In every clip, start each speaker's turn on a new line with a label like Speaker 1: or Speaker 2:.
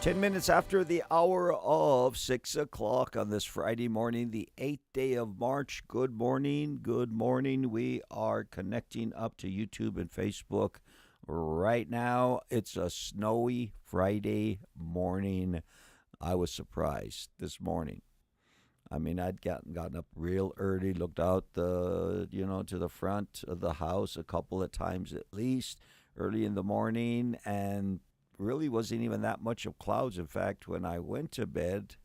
Speaker 1: 10 minutes after the hour of 6 o'clock on this Friday morning, the 8th day of March. Good morning. Good morning. We are connecting up to YouTube and Facebook right now. It's a snowy Friday morning. I was surprised this morning. I mean, I'd gotten up real early, looked out to the front of the house a couple of times at least early in the morning, and really wasn't even that much of clouds. In fact, when I went to bed,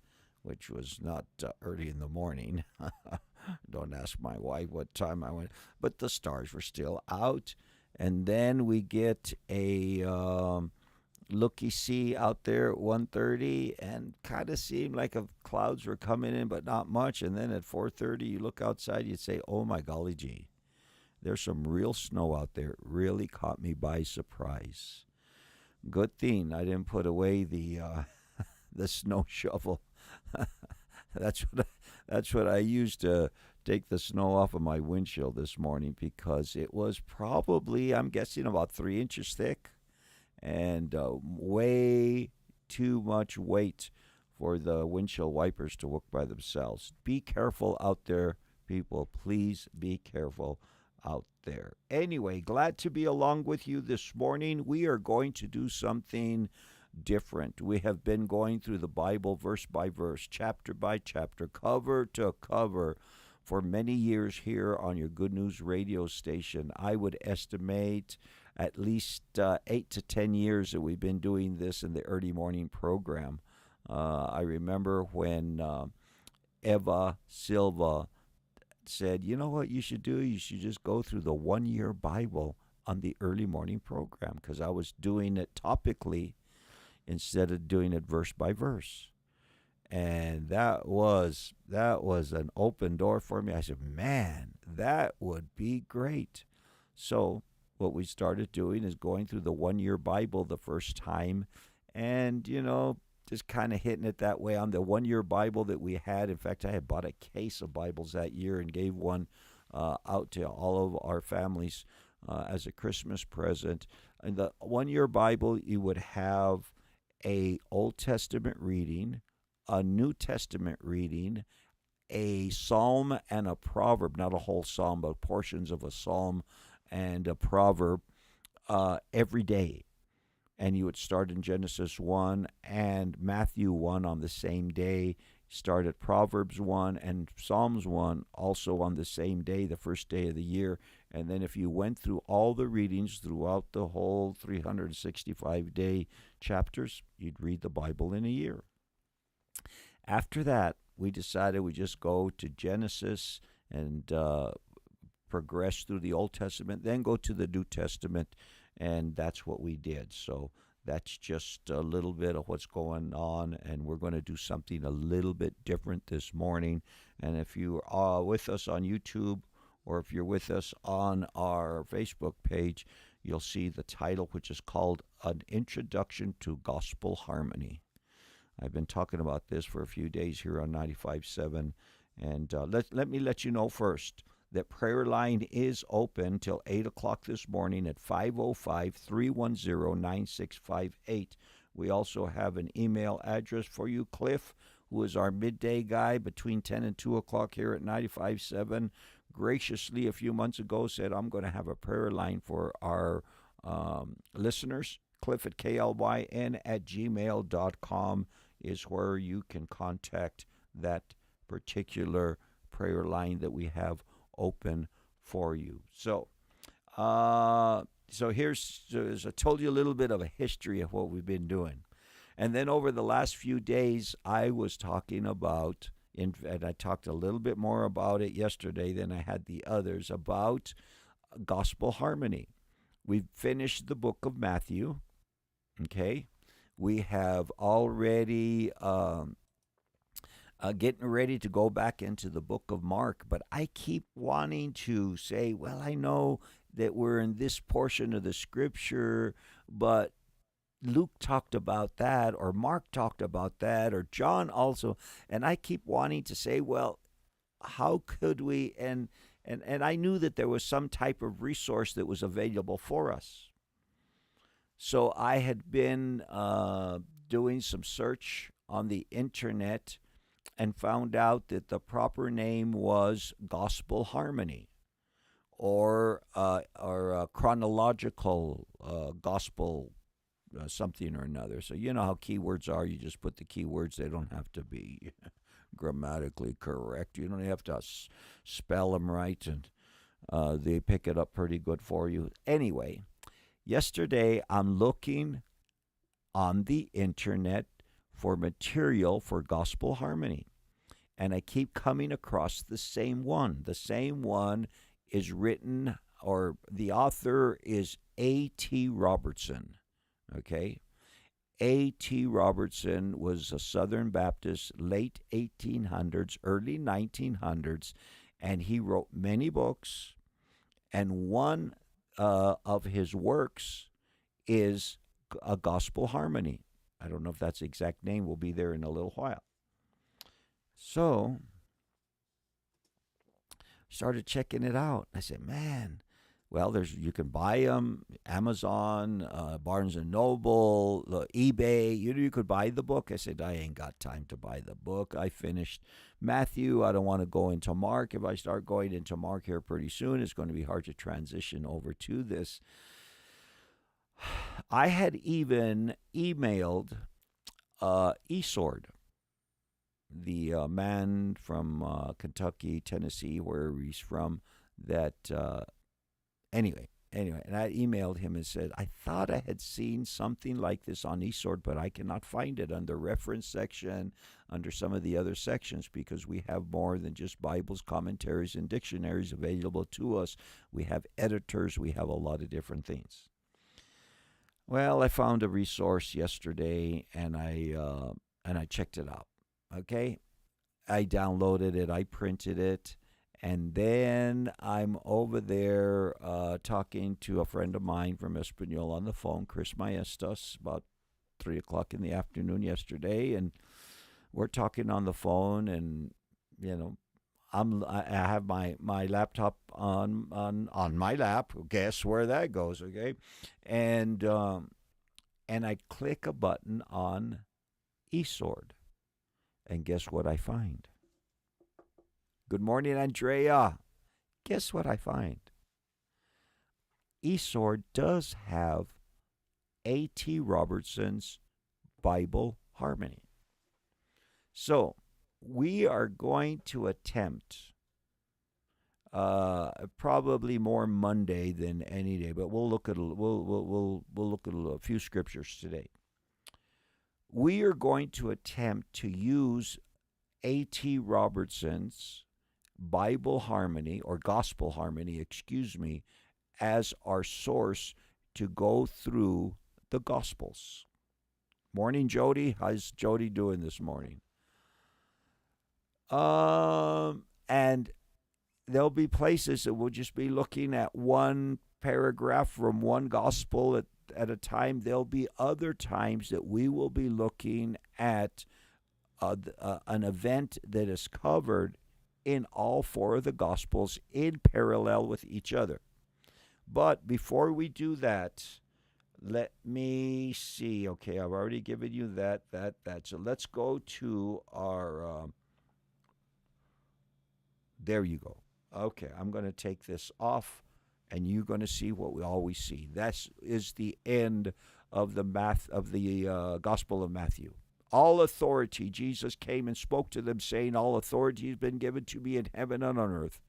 Speaker 1: which was not early in the morning, don't ask my wife what time I went, but the stars were still out. And then we get a looky-see out there at 1:30, and kind of seemed like clouds were coming in, but not much. And then at 4:30, you look outside, you'd say, oh my golly gee, there's some real snow out there. It really caught me by surprise. Good thing I didn't put away the the snow shovel. That's what I used to take the snow off of my windshield this morning, because it was probably, I'm guessing, about 3 inches thick, and way too much weight for the windshield wipers to work by themselves. Be careful out there, people. Please be careful out there. Anyway, glad to be along with you this morning. We are going to do something different. We have been going through the Bible verse by verse, chapter by chapter, cover to cover for many years here on your Good News radio station. I would estimate at least 8 to 10 years that we've been doing this in the early morning program. I remember when Eva Silva said, you know what you should do? You should just go through the 1 year Bible on the early morning program, because I was doing it topically instead of doing it verse by verse. And that was an open door for me. I said, man, that would be great. So what we started doing is going through the 1 year Bible the first time, and just kind of hitting it that way on the 1 year Bible that we had. In fact, I had bought a case of Bibles that year and gave one out to all of our families as a Christmas present. In the 1 year Bible, you would have a Old Testament reading, a New Testament reading, a psalm and a proverb, not a whole psalm, but portions of a psalm and a proverb every day. And you would start in Genesis 1 and Matthew 1 on the same day. Start at Proverbs 1 and Psalms 1 also on the same day, the first day of the year. And then if you went through all the readings throughout the whole 365-day chapters, you'd read the Bible in a year. After that, we decided we just go to Genesis and progress through the Old Testament, then go to the New Testament, and that's what we did. So that's just a little bit of what's going on, and we're going to do something a little bit different this morning. And if you are with us on YouTube, or if you're with us on our Facebook page, you'll see the title, which is called An Introduction to Gospel Harmony. I've been talking about this for a few days here on 95.7, and let me let you know first that prayer line is open till 8 o'clock this morning at 505-310-9658. We also have an email address for you. Cliff, who is our midday guy between 10 and 2 o'clock here at 95.7, graciously a few months ago said, I'm going to have a prayer line for our listeners. Cliff at klyn@gmail.com is where you can contact that particular prayer line that we have open for you. So here's, as I told you, a little bit of a history of what we've been doing. And then over the last few days, I was talking about, and I talked a little bit more about it yesterday than I had the others, about gospel harmony. We've finished the book of Matthew, okay? We have already getting ready to go back into the book of Mark, but I keep wanting to say, well, I know that we're in this portion of the scripture, but Luke talked about that, or Mark talked about that, or John also, and I keep wanting to say, well, how could we, and I knew that there was some type of resource that was available for us. So I had been doing some search on the internet and found out that the proper name was Gospel Harmony, or chronological gospel something or another. So you know how keywords are. You just put the keywords. They don't have to be grammatically correct. You don't have to spell them right, and they pick it up pretty good for you. Anyway, yesterday I'm looking on the internet for material for gospel harmony, and I keep coming across the same one. The same one is written, or the author is A.T. Robertson. Okay? A.T. Robertson was a Southern Baptist, late 1800s, early 1900s, and he wrote many books. And one of his works is a gospel harmony. I don't know if that's the exact name. We'll be there in a little while. So started checking it out. I said, man, well, you can buy them Amazon, Barnes and Noble, eBay. You could buy the book. I said, I ain't got time to buy the book. I finished Matthew. I don't want to go into Mark. If I start going into Mark here pretty soon, it's going to be hard to transition over to this. I had even emailed eSword, the man from Kentucky, Tennessee, where he's from, that anyway, and I emailed him and said, I thought I had seen something like this on eSword, but I cannot find it under reference section, under some of the other sections, because we have more than just Bibles, commentaries, and dictionaries available to us. We have editors. We have a lot of different things. Well, I found a resource yesterday, and I checked it out. Okay, I downloaded it. I printed it. And then I'm over there talking to a friend of mine from Espanol on the phone, Chris Maestas, about 3 o'clock in the afternoon yesterday. And we're talking on the phone, and, you know, I have my laptop on my lap. Guess where that goes, okay? And I click a button on eSword, and guess what I find? Good morning, Andrea. Guess what I find? eSword does have A.T. Robertson's Bible Harmony. So we are going to attempt, probably more Monday than any day, but we'll look at we'll look at a few scriptures today. We are going to attempt to use A.T. Robertson's Bible Harmony, or Gospel Harmony, excuse me, as our source to go through the Gospels. Morning, Jody. How's Jody doing this morning? And there'll be places that we'll just be looking at one paragraph from one Gospel at a time. There'll be other times that we will be looking at an event that is covered in all four of the Gospels in parallel with each other. But before we do that, let me see. Okay, I've already given you that. So let's go to our, there you go. Okay, I'm going to take this off, and you're going to see what we always see. That is the end of the Gospel of Matthew. All authority, Jesus came and spoke to them, saying, all authority has been given to me in heaven and on earth.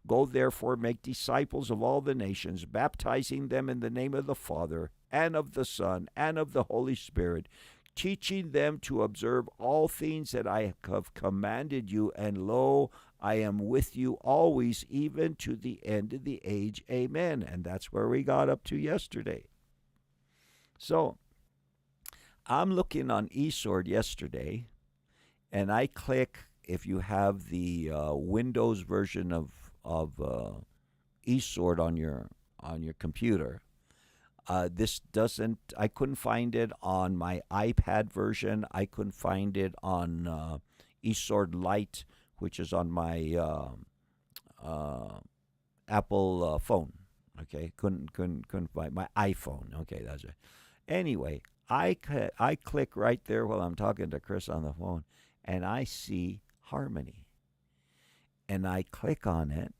Speaker 1: Go therefore, make disciples of all the nations, baptizing them in the name of the Father, and of the Son, and of the Holy Spirit, teaching them to observe all things that I have commanded you, and lo, I am with you always, even to the end of the age. Amen. And that's where we got up to yesterday. So, I'm looking on eSword yesterday, and I click, if you have the Windows version of eSword on your computer. This doesn't. I couldn't find it on my iPad version. I couldn't find it on eSword Lite, which is on my Apple phone. Okay, couldn't find my iPhone. Okay, that's it. Anyway, I click right there while I'm talking to Chris on the phone, and I see Harmony. And I click on it,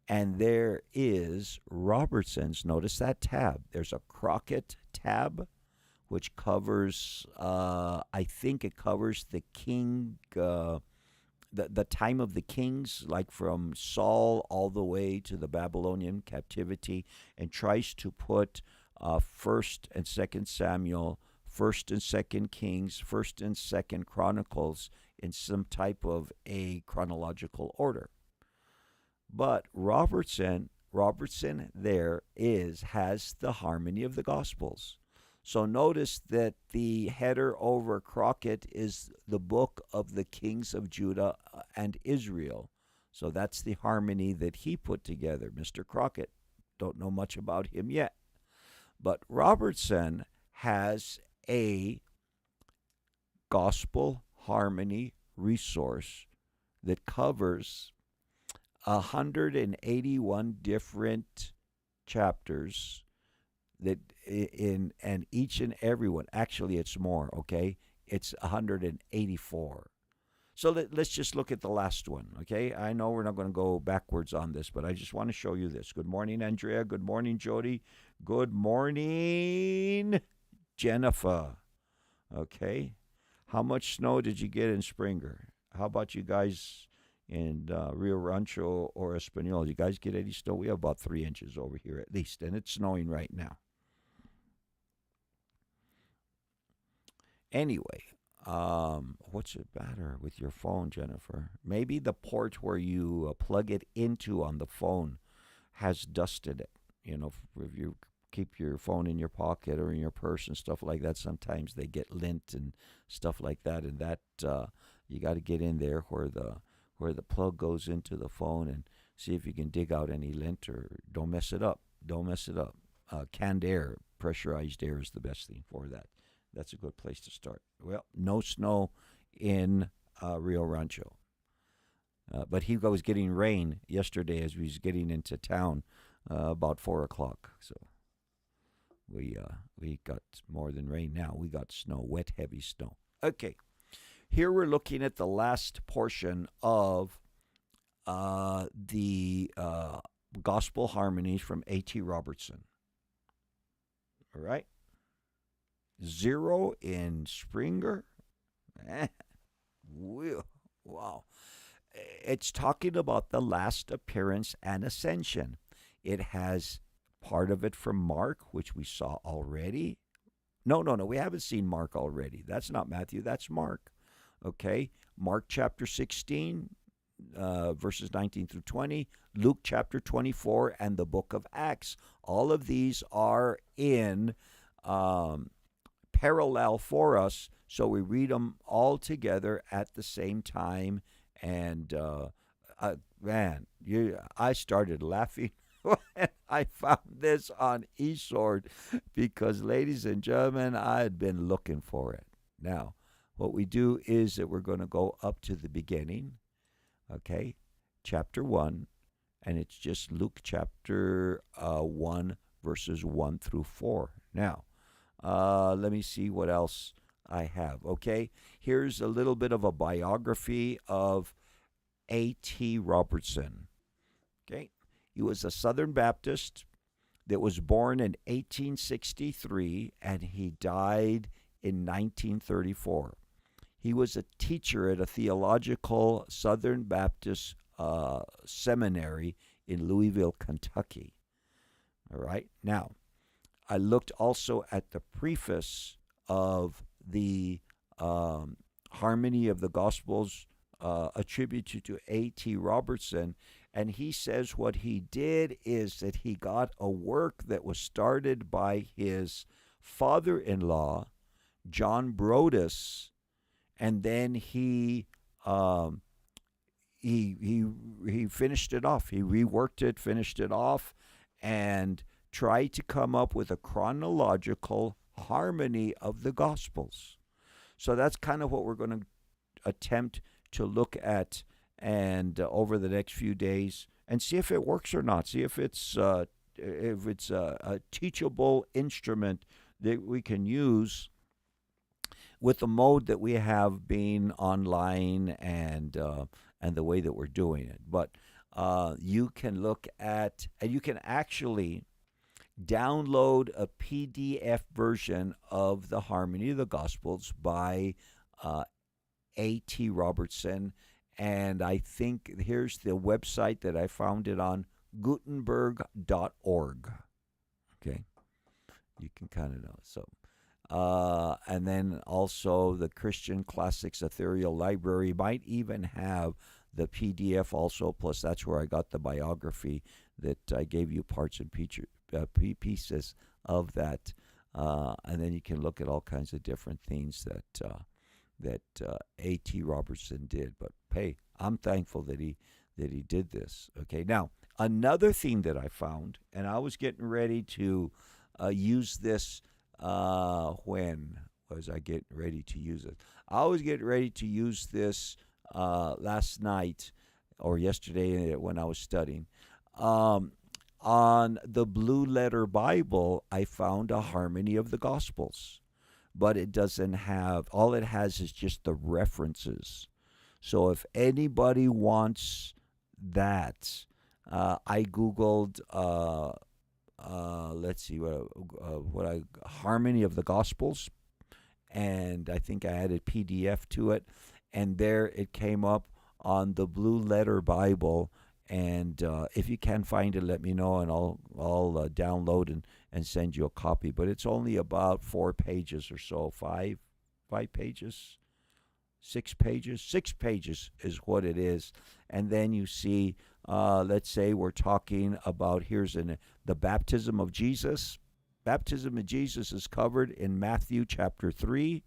Speaker 1: and there is Robertson's. Notice that tab. There's a Crockett tab, which covers, I think it covers the king, the time of the kings, like from Saul all the way to the Babylonian captivity, and tries to put First and Second Samuel, First and Second Kings, First and Second Chronicles in some type of a chronological order. But Robertson there has the harmony of the Gospels. So notice that the header over Crockett is the book of the kings of Judah and Israel. So that's the harmony that he put together, Mr. Crockett. Don't know much about him yet. But Robertson has a gospel harmony resource that covers 181 different chapters that in and each and every one, actually it's more, okay? It's 184. So let's just look at the last one, okay? I know we're not going to go backwards on this, but I just want to show you this. Good morning, Andrea. Good morning, Jody. Good morning, Jennifer. Okay. How much snow did you get in Springer? How about you guys in Rio Rancho or Espanola? You guys get any snow? We have about 3 inches over here at least, and it's snowing right now. Anyway, what's the matter with your phone, Jennifer? Maybe the port where you plug it into on the phone has dust in it. You know, if you keep your phone in your pocket or in your purse and stuff like that, sometimes they get lint and stuff like that, and that you got to get in there where the plug goes into the phone and see if you can dig out any lint, or don't mess it up. Don't mess it up. Canned air, pressurized air is the best thing for that. That's a good place to start. Well, no snow in Rio Rancho. But he was getting rain yesterday as we was getting into town about 4 o'clock. So we got more than rain now. We got snow, wet, heavy snow. Okay. Here we're looking at the last portion of the Gospel Harmonies from A.T. Robertson. All right. 0 in Springer. Wow. It's talking about the last appearance and ascension. It has part of it from Mark, which we saw already. No, we haven't seen Mark already. That's not Matthew, that's Mark. Okay, Mark chapter 16, verses 19 through 20, Luke chapter 24, and the book of Acts. All of these are in parallel for us, so we read them all together at the same time. And I started laughing when I found this on eSword because, ladies and gentlemen, I had been looking for it. Now, what we do is that we're going to go up to the beginning, okay, chapter 1, and it's just Luke chapter 1, verses 1 through 4. Now, let me see what else I have. Okay, here's a little bit of a biography of A.T. Robertson. Okay, he was a Southern Baptist that was born in 1863 and he died in 1934. He was a teacher at a theological Southern Baptist seminary in Louisville, Kentucky. All right, now I looked also at the preface of the Harmony of the Gospels attributed to A.T. Robertson, and he says what he did is that he got a work that was started by his father-in-law, John Brodus, and then he finished it off. He reworked it, finished it off, and try to come up with a chronological harmony of the Gospels. So that's kind of what we're going to attempt to look at and over the next few days and see if it works or not. See if it's a teachable instrument that we can use with the mode that we have being online and the way that we're doing it. But you can look at, and you can actually download a PDF version of the Harmony of the Gospels by A.T. Robertson. And I think here's the website that I found it on, Gutenberg.org. Okay, you can kind of know. So, and then also the Christian Classics Ethereal Library might even have the PDF also. Plus, that's where I got the biography that I gave you parts and pieces of that. And then you can look at all kinds of different things that A.T. Robertson did. But hey, I'm thankful that he did this. Okay, now another thing that I found, and I was getting ready to use this. When was I getting ready to use it? I was getting ready to use this last night or yesterday when I was studying. On the Blue Letter Bible, I found a Harmony of the Gospels, but it doesn't have, all it has is just the references. So if anybody wants that, I Googled, let's see, Harmony of the Gospels, and I think I added PDF to it, and there it came up on the Blue Letter Bible. And if you can find it, let me know, and I'll download and send you a copy. But it's only about 4 pages or so, five pages, 6 pages. 6 pages is what it is. And then you see, let's say we're talking about, the baptism of Jesus. Baptism of Jesus is covered in Matthew chapter 3,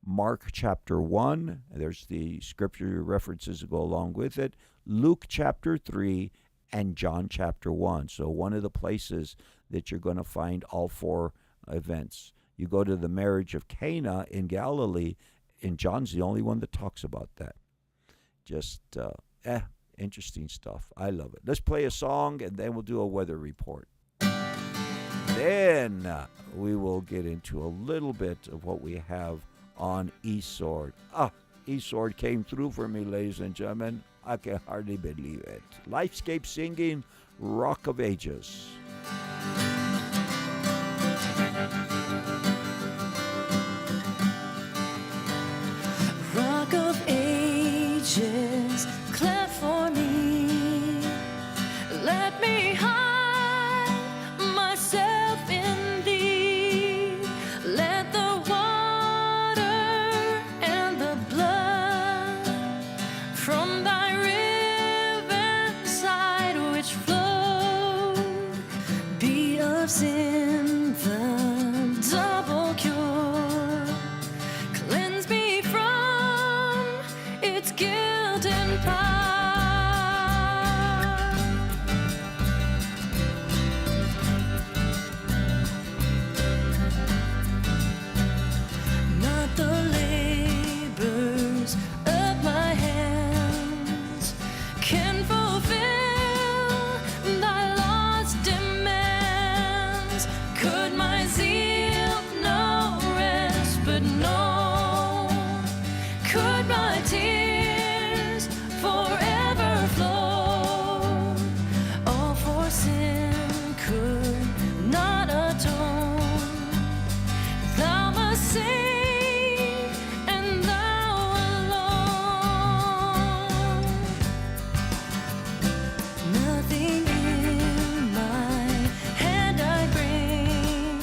Speaker 1: Mark chapter 1. There's the scripture references that go along with it. Luke chapter 3 and John chapter 1. So one of the places that you're going to find all 4 events. You go to the marriage of Cana in Galilee, and John's the only one that talks about that. Just, interesting stuff. I love it. Let's play a song, and then we'll do a weather report. Then we will get into a little bit of what we have on eSword. eSword came through for me, ladies and gentlemen. I can hardly believe it. Lifescape singing, Rock of Ages.
Speaker 2: Rock of Ages, cleft for me. Let me hide myself in thee. Let the water and the blood from thy side which flowed be of sin the double cure. Cleanse me from its guilt and power. Not the labors of my hands can fulfill thy lost demands. Could my zeal no rest but know? Could my tears forever flow? All for sin could not atone. Thou must save, and thou alone. Nothing in my hand I bring,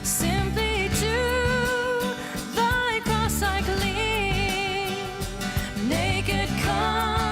Speaker 2: simply to thy cross I cling. Naked come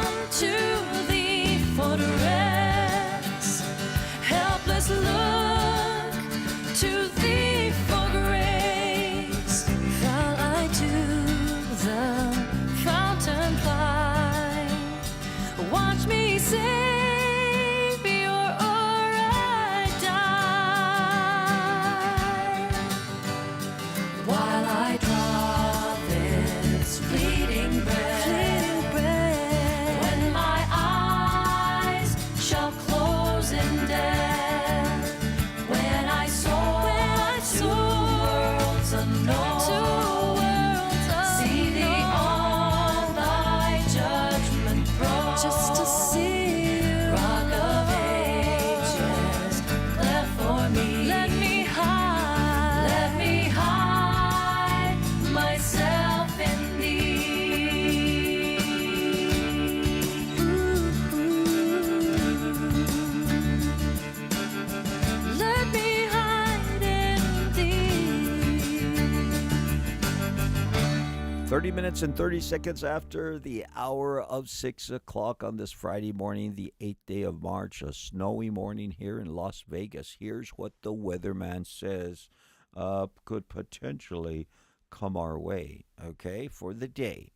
Speaker 1: 30 minutes and 30 seconds after the hour of 6 o'clock on this Friday morning, the 8th day of March, a snowy morning here in Las Vegas. Here's what the weatherman says could potentially come our way, okay, for the day.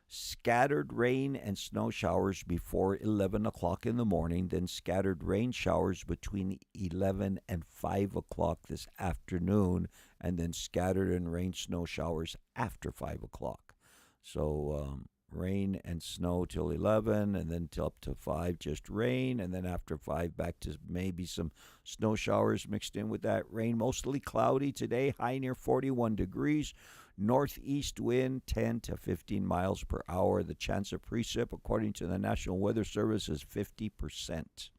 Speaker 1: Scattered rain and snow showers before 11 o'clock in the morning, then scattered rain showers between 11 and 5 o'clock this afternoon, and then scattered and rain snow showers after 5 o'clock. So rain and snow till 11, and then till up to 5 just rain, and then after 5 back to maybe some snow showers mixed in with that rain. Mostly cloudy today, high near 41 degrees. Northeast wind 10 to 15 miles per hour. The chance of precip, according to the National Weather Service, is 50%.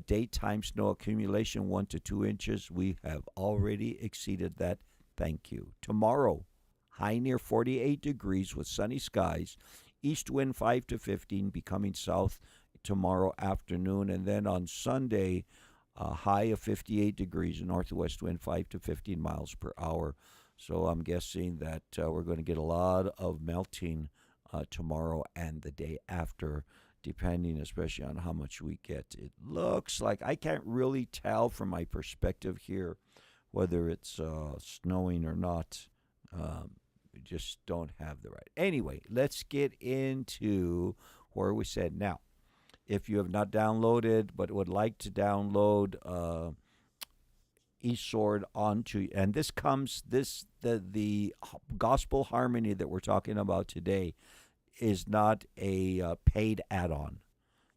Speaker 1: Daytime snow accumulation 1 to 2 inches. We have already exceeded that. Thank you. Tomorrow, high near 48 degrees with sunny skies. East wind 5 to 15, becoming south tomorrow afternoon. And then on Sunday, high of 58 degrees, northwest wind 5 to 15 miles per hour. So I'm guessing that we're going to get a lot of melting tomorrow and the day after, depending especially on how much we get. It looks like, I can't really tell from my perspective here whether it's snowing or not. We just don't have the right. Anyway, let's get into where we said. Now, if you have not downloaded but would like to download eSword onto, and this comes, the gospel harmony that we're talking about today is not a paid add-on.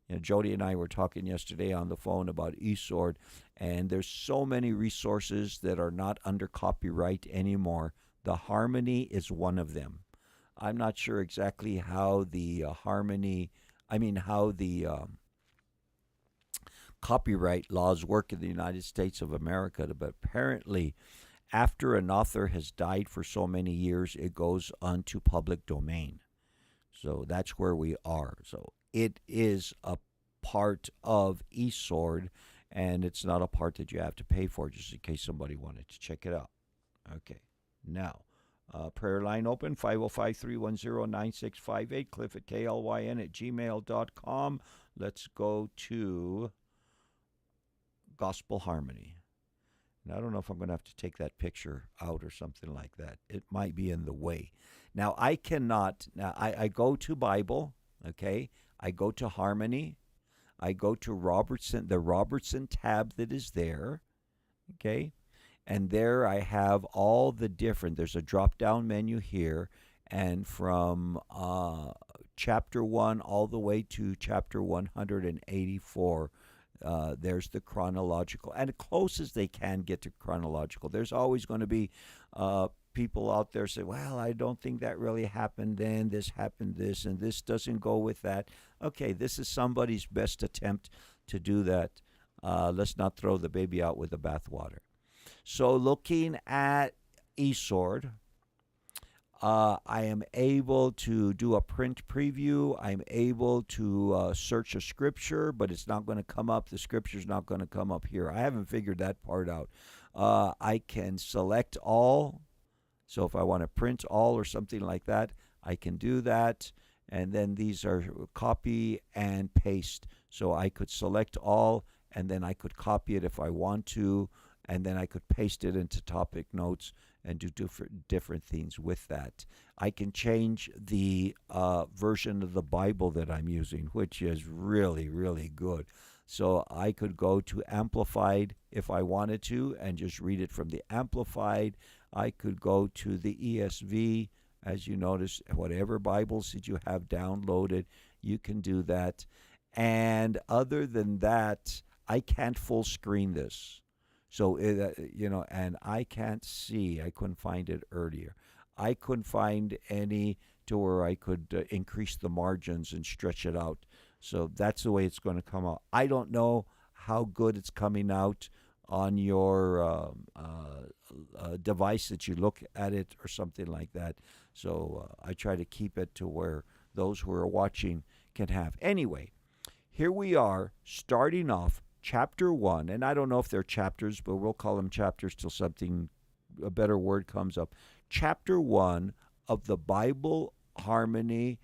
Speaker 1: You know, Jody and I were talking yesterday on the phone about eSword, and there's so many resources that are not under copyright anymore. The harmony is one of them. I'm not sure exactly how the copyright laws work in the United States of America, but apparently after an author has died for so many years, it goes onto public domain. So that's where we are. So it is a part of eSword, and it's not a part that you have to pay for, just in case somebody wanted to check it out. Okay, now, prayer line open, 505-310-9658, Cliff at klyn@gmail.com. Let's go to Gospel Harmony. And I don't know if I'm going to have to take that picture out or something like that. It might be in the way. Now, I cannot, I go to Bible, okay? I go to Harmony. I go to Robertson, the Robertson tab that is there, okay? And there I have all the different, there's a drop-down menu here, and from chapter 1 all the way to chapter 184, there's the chronological, and close as they can get to chronological. There's always going to be people out there say, well, I don't think that really happened then, this happened this, and this doesn't go with that. Okay, this is somebody's best attempt to do that. Let's not throw the baby out with the bathwater. So looking at eSword, I am able to do a print preview. I'm able to search a scripture, but it's not going to come up. The scripture's not going to come up here. I haven't figured that part out. I can select all. So if I want to print all or something like that, I can do that. And then these are copy and paste. So I could select all, and then I could copy it if I want to, and then I could paste it into topic notes and do different things with that. I can change the version of the Bible that I'm using, which is really, really good. So I could go to Amplified if I wanted to and just read it from the Amplified. I could go to the ESV. As you notice, whatever Bibles that you have downloaded, you can do that. And other than that, I can't full screen this. So, and I can't see. I couldn't find it earlier. I couldn't find any to where I could increase the margins and stretch it out. So that's the way it's going to come out. I don't know how good it's coming out on your device that you look at it or something like that. So I try to keep it to where those who are watching can have. Anyway, here we are starting off chapter 1, and I don't know if they're chapters, but we'll call them chapters till a better word comes up. Chapter 1 of the Bible harmony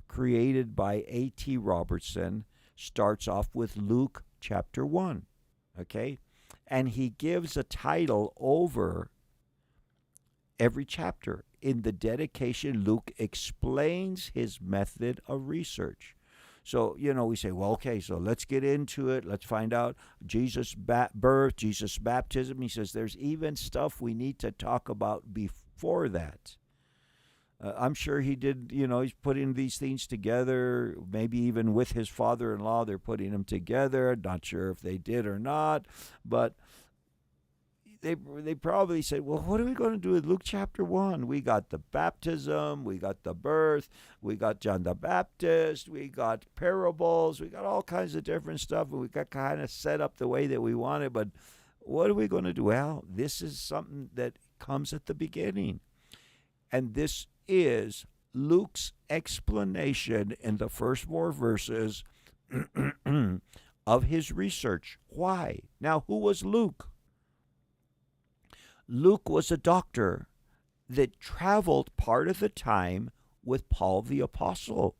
Speaker 1: created by A.T. Robertson starts off with Luke chapter 1. Okay? And he gives a title over every chapter. In the dedication, Luke explains his method of research. So, we say, well, okay, so let's get into it. Let's find out Jesus' birth, Jesus' baptism. He says there's even stuff we need to talk about before that. I'm sure he did, he's putting these things together, maybe even with his father-in-law, they're putting them together. Not sure if they did or not, but they probably said, well, what are we going to do with Luke chapter 1? We got the baptism, we got the birth, we got John the Baptist, we got parables, we got all kinds of different stuff, and we got kind of set up the way that we want it, but what are we going to do? Well, this is something that comes at the beginning. And this is Luke's explanation in the first 4 verses of his research. Why? Now, who was Luke? Luke was a doctor that traveled part of the time with Paul the Apostle.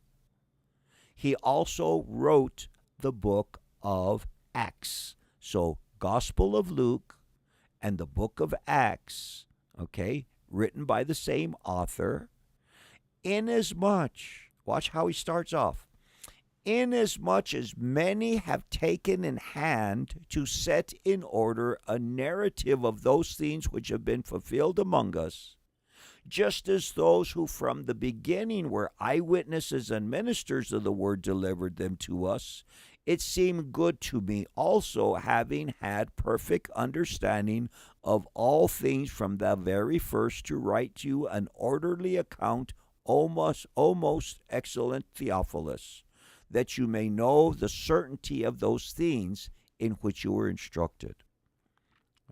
Speaker 1: He also wrote the book of Acts. So, Gospel of Luke and the book of Acts, okay, written by the same author, inasmuch, watch how he starts off, inasmuch as many have taken in hand to set in order a narrative of those things which have been fulfilled among us, just as those who from the beginning were eyewitnesses and ministers of the word delivered them to us, it seemed good to me also, having had perfect understanding of all things from the very first, to write to you an orderly account, O most excellent Theophilus, that you may know the certainty of those things in which you were instructed.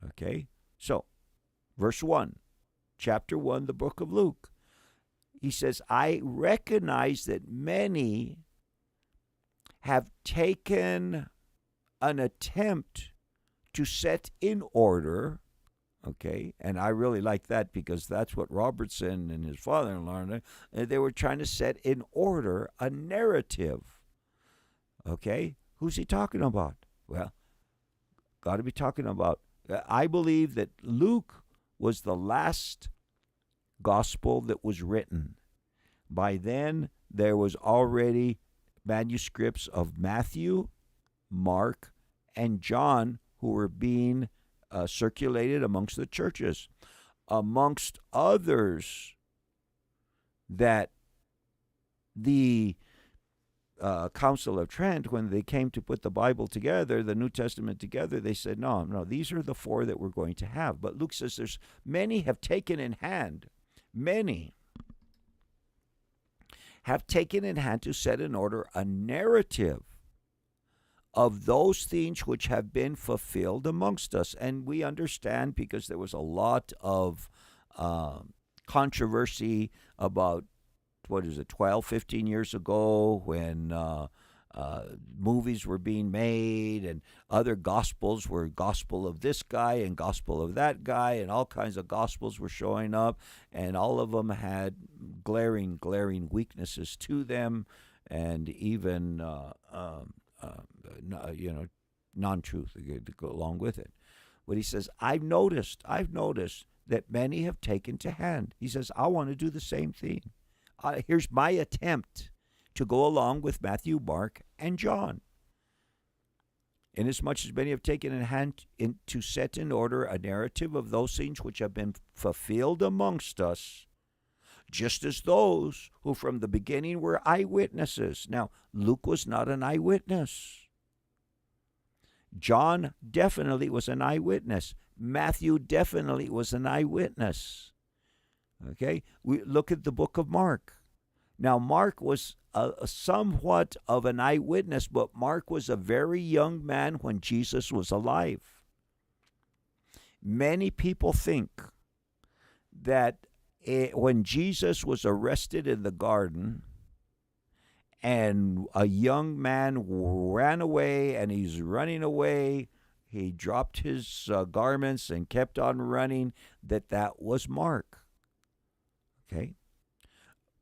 Speaker 1: Okay, so verse 1, chapter 1, the book of Luke. He says, I recognize that many have taken an attempt to set in order, okay, and I really like that because that's what Robertson and his father-in-law, they were trying to set in order a narrative. Okay, who's he talking about? Well, got to be talking about, I believe that Luke was the last gospel that was written. By then, there was already manuscripts of Matthew, Mark, and John who were being circulated amongst the churches. Amongst others, that the Council of Trent, when they came to put the Bible together, the New Testament together, they said, no, these are the 4 that we're going to have. But Luke says there's many have taken in hand, many have taken in hand to set in order a narrative of those things which have been fulfilled amongst us. And we understand, because there was a lot of controversy about, 12, 15 years ago, when movies were being made and other gospels were gospel of this guy and gospel of that guy, and all kinds of gospels were showing up, and all of them had glaring weaknesses to them, and even non-truth to go along with it. But he says, I've noticed that many have taken to hand. He says, I want to do the same thing. Here's my attempt to go along with Matthew, Mark, and John. Inasmuch as many have taken in hand to set in order a narrative of those things which have been fulfilled amongst us, just as those who from the beginning were eyewitnesses. Now, Luke was not an eyewitness. John definitely was an eyewitness. Matthew definitely was an eyewitness. Okay, we look at the book of Mark. Now, Mark was a somewhat of an eyewitness, but Mark was a very young man when Jesus was alive. Many people think that when Jesus was arrested in the garden and a young man ran away, and he's running away, he dropped his garments and kept on running, that was Mark. Okay?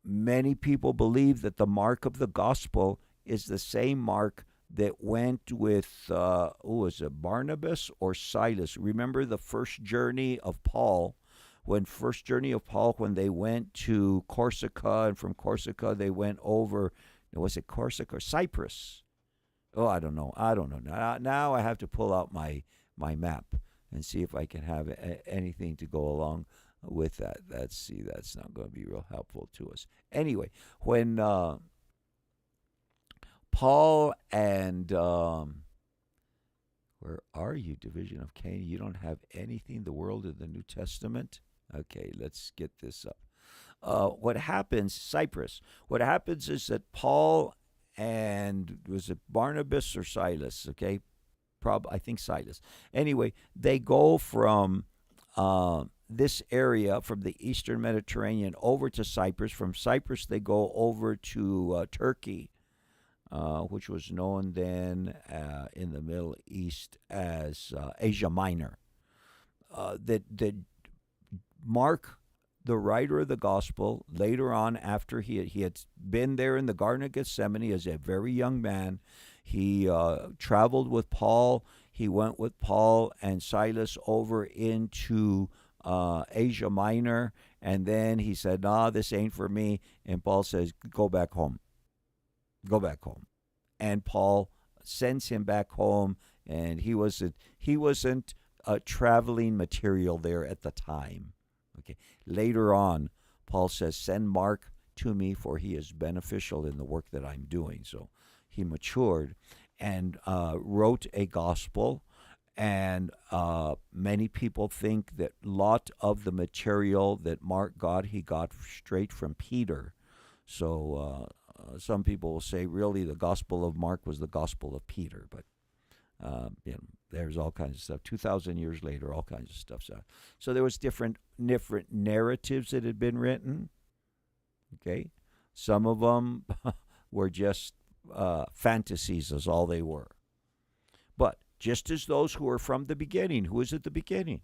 Speaker 1: many people believe that the mark of the gospel is the same mark that went with, was it Barnabas or Silas? Remember the first journey of Paul? When they went to Corsica, and from Corsica they went over, was it Corsica or Cyprus? Oh, I don't know. Now I have to pull out my map and see if I can have anything to go along with that. That's not going to be real helpful to us. Anyway, when Paul and where are you, Division of Cain? You don't have anything, the world in the New Testament? Okay, let's get this up. What happens, Cyprus, what happens is that Paul and, was it Barnabas or Silas? Okay, I think Silas. Anyway, they go from this area, from the eastern Mediterranean, over to Cyprus. From Cyprus, they go over to Turkey, which was known then in the Middle East as Asia Minor. That Mark, the writer of the gospel, later on, after he had been there in the Garden of Gethsemane as a very young man, he traveled with Paul. He went with Paul and Silas over into Asia Minor, and then he said, "Nah, this ain't for me." And Paul says, "Go back home. Go back home." And Paul sends him back home, and he wasn't traveling material there at the time. Okay. Later on, Paul says, "Send Mark to me, for he is beneficial in the work that I'm doing." So he matured and wrote a gospel. And many people think that a lot of the material that Mark got, he got straight from Peter. So some people will say, really, the Gospel of Mark was the Gospel of Peter. But there's all kinds of stuff. 2,000 years later, all kinds of stuff. So there was different narratives that had been written. Okay, some of them were just fantasies, is all they were. But just as those who were from the beginning, who was at the beginning?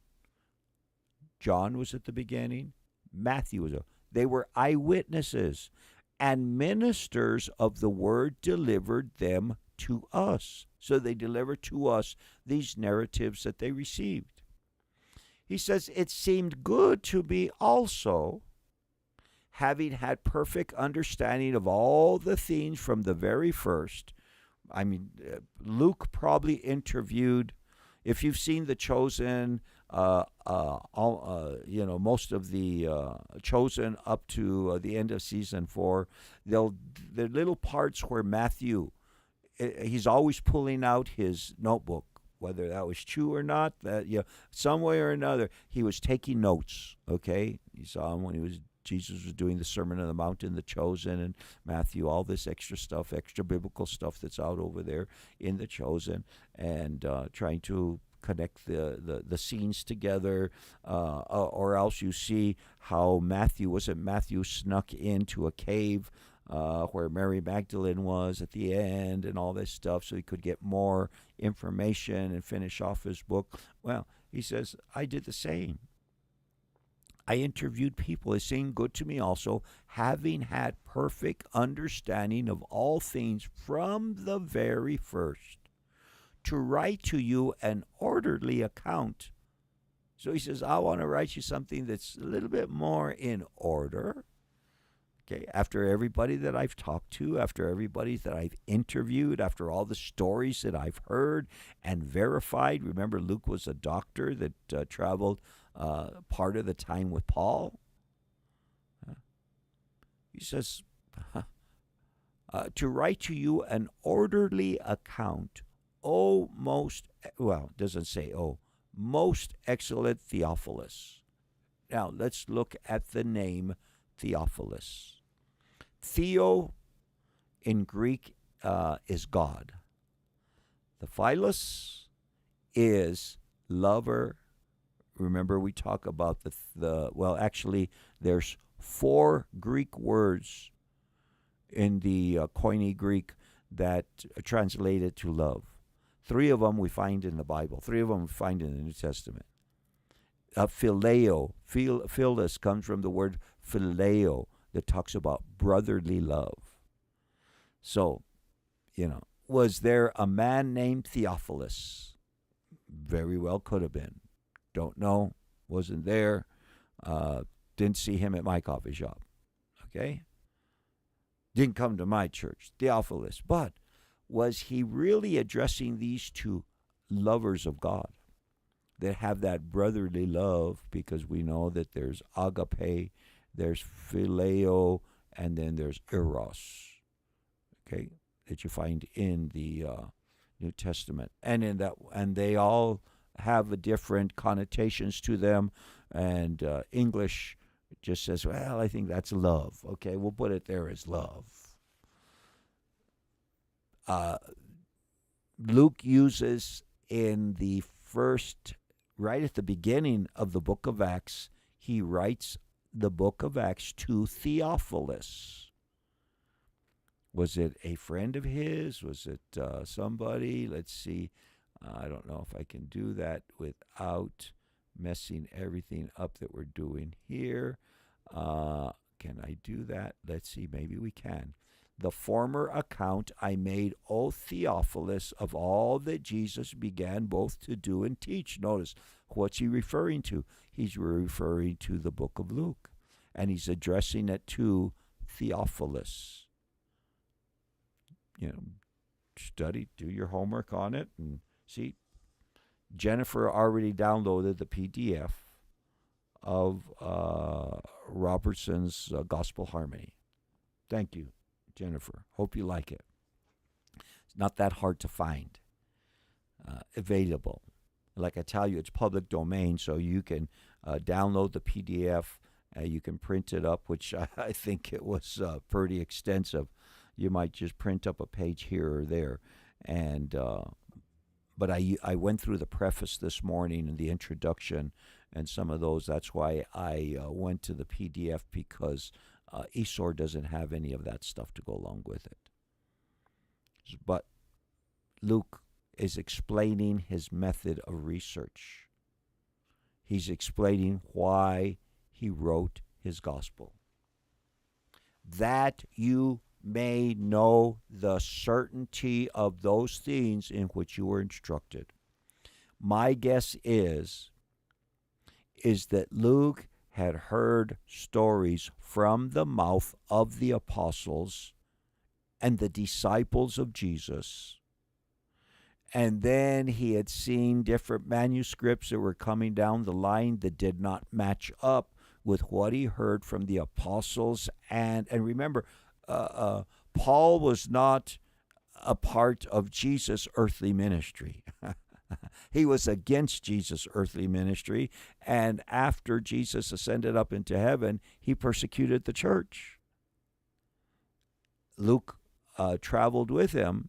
Speaker 1: John was at the beginning. Matthew was. They were eyewitnesses and ministers of the word, delivered them to us. So they delivered to us these narratives that they received. He says, "It seemed good to me also, having had perfect understanding of all the things from the very first." I mean, Luke probably interviewed, if you've seen The Chosen, most of the Chosen up to the end of season 4, the little parts where Matthew, he's always pulling out his notebook, whether that was true or not, that some way or another, he was taking notes. Okay, you saw him when Jesus was doing the Sermon on the Mount in The Chosen, and Matthew, all this extra stuff, extra biblical stuff that's out over there in The Chosen, and trying to connect the scenes together, or else you see how Matthew snuck into a cave where Mary Magdalene was at the end and all this stuff, so he could get more information and finish off his book. Well, he says, I did the same. I interviewed people. It seemed good to me also, having had perfect understanding of all things from the very first, to write to you an orderly account. So he says, I want to write you something that's a little bit more in order. Okay, after everybody that I've talked to, after everybody that I've interviewed, after all the stories that I've heard and verified. Remember, Luke was a doctor that traveled part of the time with Paul. He says, to write to you an orderly account, most excellent Theophilus. Now, let's look at the name Theophilus. Theo in Greek is God. The Philos is lover. Remember, we talk about there's 4 Greek words in the Koine Greek that translated to love. 3 of them we find in the Bible. 3 of them we find in the New Testament. Phileo. Philos comes from the word phileo. that talks about brotherly love. So, was there a man named Theophilus? Very well could have been. Don't know. Wasn't there. Didn't see him at my coffee shop. Okay? Didn't come to my church. Theophilus. But was he really addressing these two lovers of God that have that brotherly love? Because we know that there's agape, there's phileo, and then there's eros. Okay? That you find in the New Testament. And they all have a different connotations to them. And English just says, well, I think that's love. Okay, we'll put it there as love. Luke uses in the first, right at the beginning of the book of Acts, he writes the book of Acts to Theophilus. Was it a friend of his? Was it somebody? Let's see. I don't know if I can do that without messing everything up that we're doing here. Can I do that? Let's see. Maybe we can. The former account I made, O Theophilus, of all that Jesus began both to do and teach. Notice, what's he referring to? He's referring to the book of Luke. And he's addressing it to Theophilus. Study, do your homework on it, and see. Jennifer already downloaded the PDF of Robertson's Gospel Harmony. Thank you, Jennifer. Hope you like it. It's not that hard to find. Available. Like I tell you, it's public domain, so you can download the PDF. You can print it up, which I think it was pretty extensive. You might just print up a page here or there. And but I went through the preface this morning and the introduction and some of those. That's why I went to the PDF, because Esor doesn't have any of that stuff to go along with it. But Luke is explaining his method of research. He's explaining why he wrote his gospel. That you may know the certainty of those things in which you were instructed. My guess is that Luke had heard stories from the mouth of the apostles and the disciples of Jesus. And then he had seen different manuscripts that were coming down the line that did not match up with what he heard from the apostles. And remember, Paul was not a part of Jesus' earthly ministry. He was against Jesus' earthly ministry, and after Jesus ascended up into heaven, he persecuted the church. Luke traveled with him,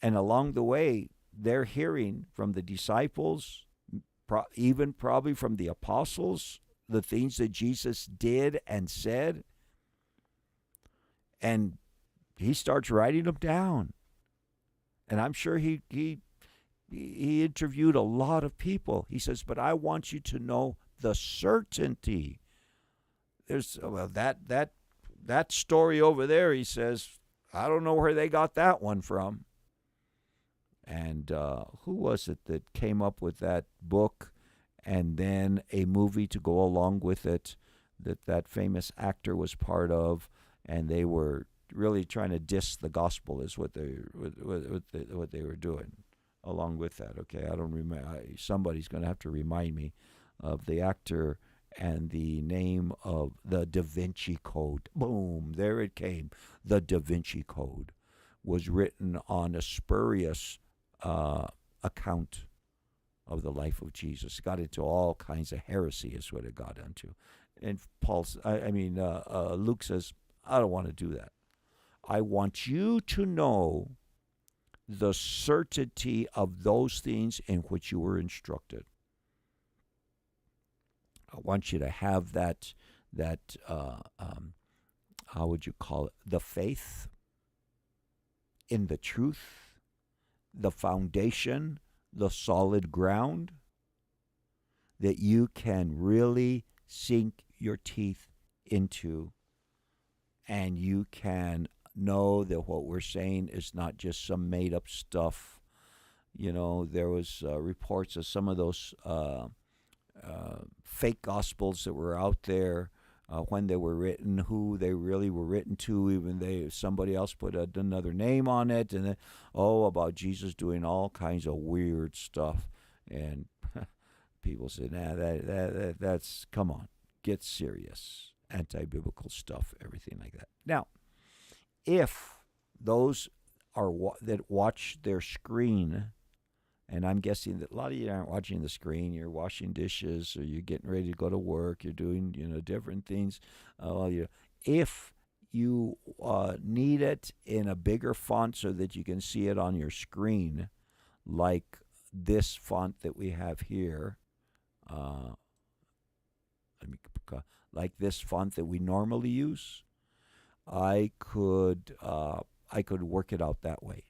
Speaker 1: and along the way, they're hearing from the disciples, even probably from the apostles, the things that Jesus did and said. And he starts writing them down. And I'm sure he interviewed a lot of people. He says, but I want you to know the certainty. There's that story over there, he says, I don't know where they got that one from. And who was it that came up with that book and then a movie to go along with it that famous actor was part of? And they were really trying to diss the gospel is what they were doing along with that. Okay, I don't remember. Somebody's going to have to remind me of the actor and the name of the Da Vinci Code. Boom, there it came. The Da Vinci Code was written on a spurious account of the life of Jesus. It got into all kinds of heresy is what it got into. And Luke says, I don't want to do that. I want you to know the certainty of those things in which you were instructed. I want you to have that how would you call it? The faith in the truth, the foundation, the solid ground, that you can really sink your teeth into and you can know that what we're saying is not just some made up stuff. There was reports of some of those fake gospels that were out there when they were written, who they really were written to. Even somebody else put another name on it, and then, about Jesus doing all kinds of weird stuff, and people said, "Nah, that's come on, get serious, anti-biblical stuff, everything like that." Now, if those that watch their screen, and I'm guessing that a lot of you aren't watching the screen. You're washing dishes, or you're getting ready to go to work. You're doing, different things. If you need it in a bigger font so that you can see it on your screen, like this font that we have here, like this font that we normally use, I could work it out that way,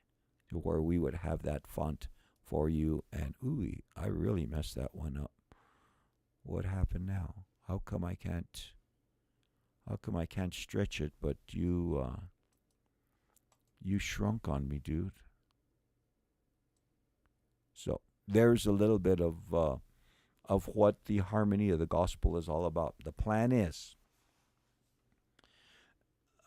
Speaker 1: to where we would have that font for you. And I really messed that one up. What happened now? How come I can't stretch it? But you shrunk on me, dude. So there's a little bit of what the harmony of the gospel is all about. The plan is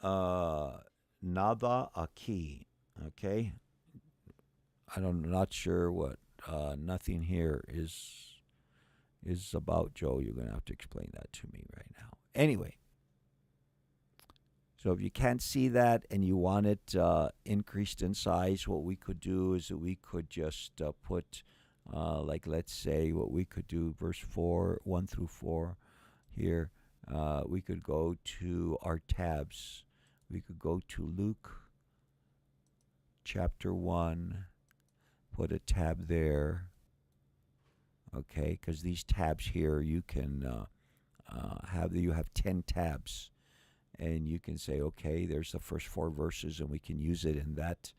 Speaker 1: nada aquí, okay? I'm not sure what nothing here is about, Joe. You're going to have to explain that to me right now. Anyway, so if you can't see that and you want it increased in size, what we could do is that we could just put, let's say what we could do, verse 4, 1 through 4 here. We could go to our tabs. We could go to Luke chapter 1. Put a tab there, okay? Because these tabs here, you can have 10 tabs, and you can say, okay, there's the first 4 verses, and we can use it in that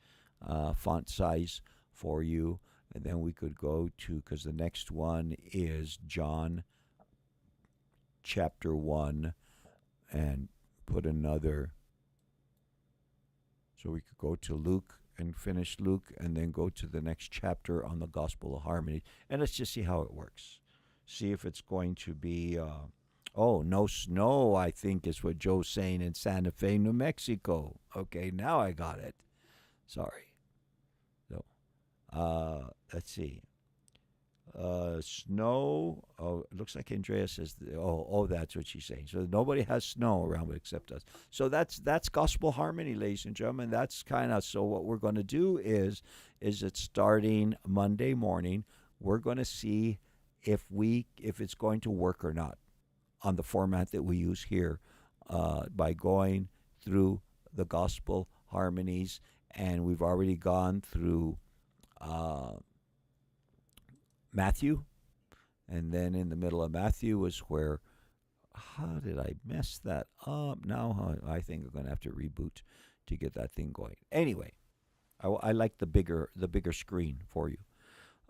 Speaker 1: font size for you. And then we could go to, because the next one is John chapter 1, and put another. So we could go to Luke and finish Luke, and then go to the next chapter on the Gospel of Harmony. And let's just see how it works. See if it's going to be, no snow, I think is what Joe's saying, in Santa Fe, New Mexico. Okay, now I got it. Sorry. So, let's see. Snow. Oh, it looks like Andrea says, that's what she's saying. So nobody has snow around except us. So that's gospel harmony, ladies and gentlemen. That's kind of, so what we're going to do is it starting Monday morning, we're going to see if it's going to work or not on the format that we use here, by going through the gospel harmonies. And we've already gone through Matthew, and then in the middle of Matthew was where, how did I mess that up? Now I think I'm going to have to reboot to get that thing going. Anyway, I like the bigger screen for you.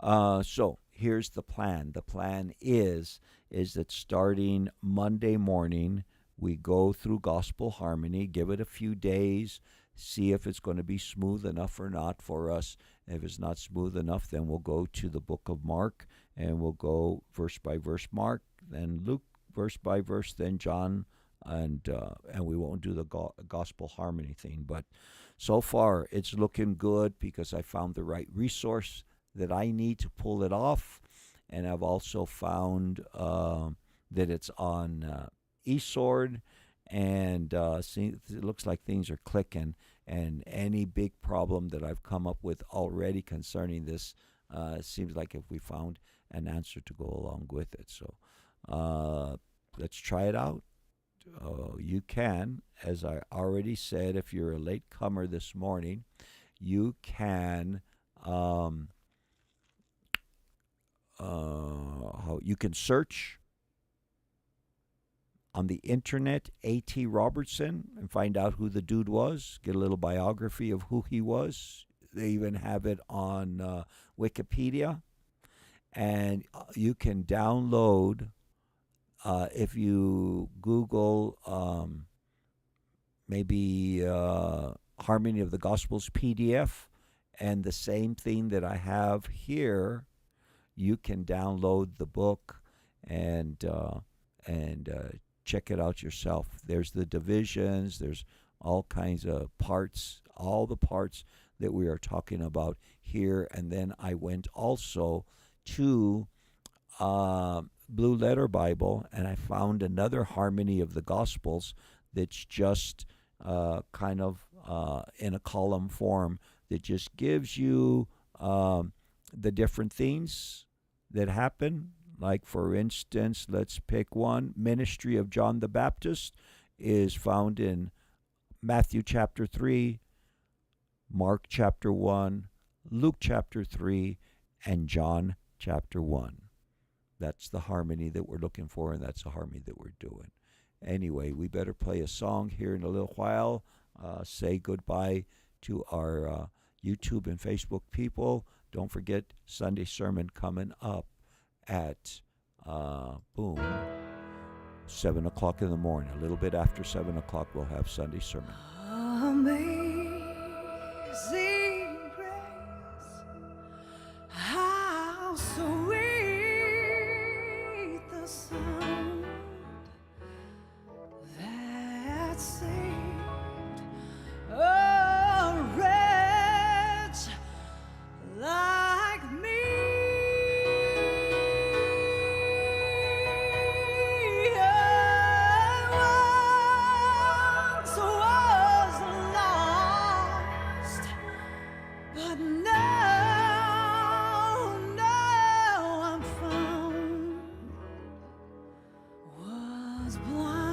Speaker 1: So here's the plan. The plan is that starting Monday morning, we go through gospel harmony, give it a few days, see if it's going to be smooth enough or not for us. If it's not smooth enough, then we'll go to the book of Mark, and we'll go verse by verse Mark, then Luke verse by verse, then John, and we won't do the gospel harmony thing. But so far, it's looking good because I found the right resource that I need to pull it off, and I've also found that it's on eSword, and it looks like things are clicking. And any big problem that I've come up with already concerning this, seems like if we found an answer to go along with it. So let's try it out. You can, as I already said, if you're a late comer this morning, you can you can search on the internet A.T. Robertson and find out who the dude was, get a little biography of who he was. They even have it on Wikipedia. And you can download, if you Google maybe Harmony of the Gospels PDF, and the same thing that I have here. You can download the book and check it out yourself. There's the divisions. There's all kinds of parts, all the parts that we are talking about here. And then I went also to Blue Letter Bible, and I found another Harmony of the Gospels that's just kind of in a column form that just gives you the different things that happen. Like, for instance, let's pick one. Ministry of John the Baptist is found in Matthew chapter 3, Mark chapter 1, Luke chapter 3, and John chapter 1. That's the harmony that we're looking for, and that's the harmony that we're doing. Anyway, we better play a song here in a little while. Say goodbye to our YouTube and Facebook people. Don't forget Sunday sermon coming up at 7 o'clock in the morning. A little bit after 7 o'clock, we'll have Sunday sermon.
Speaker 2: Amazing grace, how sweet the sound that saved a wretch like me. I once was lost, but now I'm found. Was blind